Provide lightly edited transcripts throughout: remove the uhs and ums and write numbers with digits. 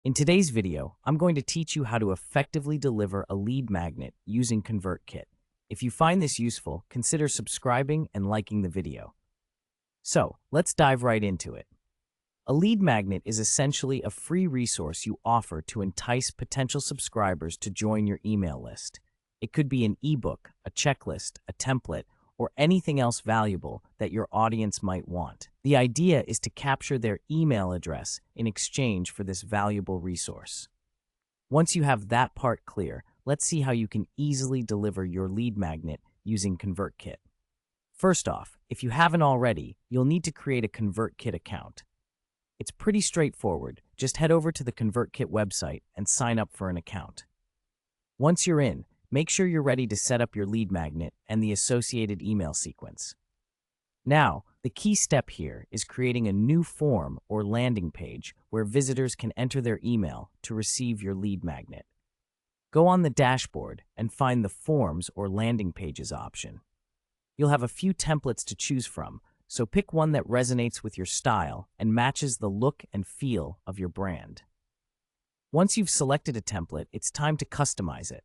In today's video, I'm going to teach you how to effectively deliver a lead magnet using ConvertKit. If you find this useful, consider subscribing and liking the video. So, let's dive right into it. A lead magnet is essentially a free resource you offer to entice potential subscribers to join your email list. It could be an ebook, a checklist, a template, or anything else valuable that your audience might want. The idea is to capture their email address in exchange for this valuable resource. Once you have that part clear, let's see how you can easily deliver your lead magnet using ConvertKit. First off, if you haven't already, you'll need to create a ConvertKit account. It's pretty straightforward. Just head over to the ConvertKit website and sign up for an account. Once you're in, make sure you're ready to set up your lead magnet and the associated email sequence. Now, the key step here is creating a new form or landing page where visitors can enter their email to receive your lead magnet. Go on the dashboard and find the Forms or Landing Pages option. You'll have a few templates to choose from, so pick one that resonates with your style and matches the look and feel of your brand. Once you've selected a template, it's time to customize it.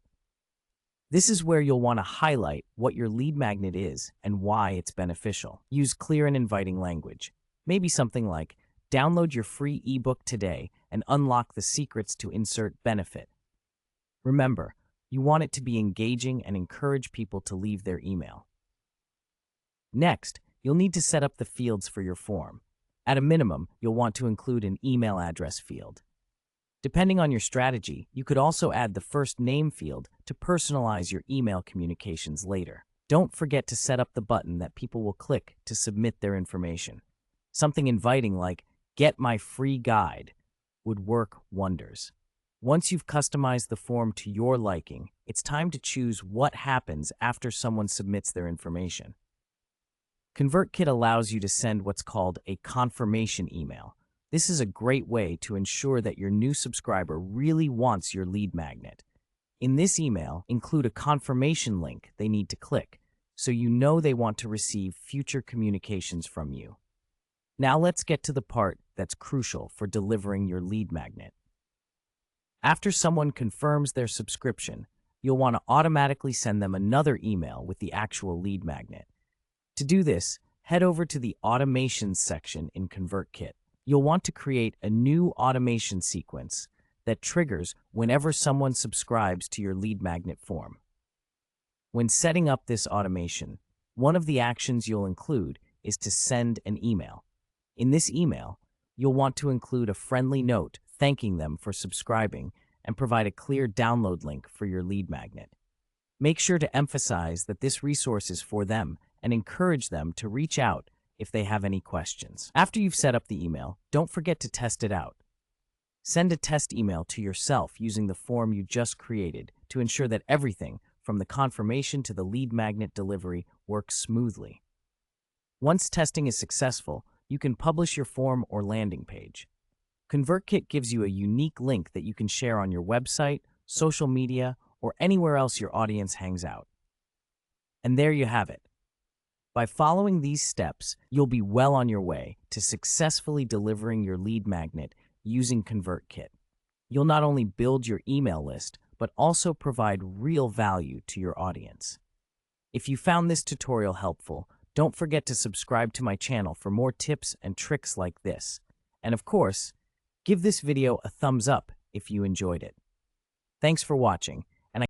This is where you'll want to highlight what your lead magnet is and why it's beneficial. Use clear and inviting language. Maybe something like, download your free ebook today and unlock the secrets to insert benefit. Remember, you want it to be engaging and encourage people to leave their email. Next, you'll need to set up the fields for your form. At a minimum, you'll want to include an email address field. Depending on your strategy, you could also add the first name field to personalize your email communications later. Don't forget to set up the button that people will click to submit their information. Something inviting like, "Get my free guide," would work wonders. Once you've customized the form to your liking, it's time to choose what happens after someone submits their information. ConvertKit allows you to send what's called a confirmation email. This is a great way to ensure that your new subscriber really wants your lead magnet. In this email, include a confirmation link they need to click, so you know they want to receive future communications from you. Now let's get to the part that's crucial for delivering your lead magnet. After someone confirms their subscription, you'll want to automatically send them another email with the actual lead magnet. To do this, head over to the Automations section in ConvertKit. You'll want to create a new automation sequence that triggers whenever someone subscribes to your lead magnet form. When setting up this automation, one of the actions you'll include is to send an email. In this email, you'll want to include a friendly note thanking them for subscribing and provide a clear download link for your lead magnet. Make sure to emphasize that this resource is for them and encourage them to reach out if they have any questions. After you've set up the email, don't forget to test it out. Send a test email to yourself using the form you just created to ensure that everything, from the confirmation to the lead magnet delivery, works smoothly. Once testing is successful, you can publish your form or landing page. ConvertKit gives you a unique link that you can share on your website, social media, or anywhere else your audience hangs out. And there you have it. By following these steps, you'll be well on your way to successfully delivering your lead magnet using ConvertKit. You'll not only build your email list, but also provide real value to your audience. If you found this tutorial helpful, don't forget to subscribe to my channel for more tips and tricks like this. And of course, give this video a thumbs up if you enjoyed it. Thanks for watching,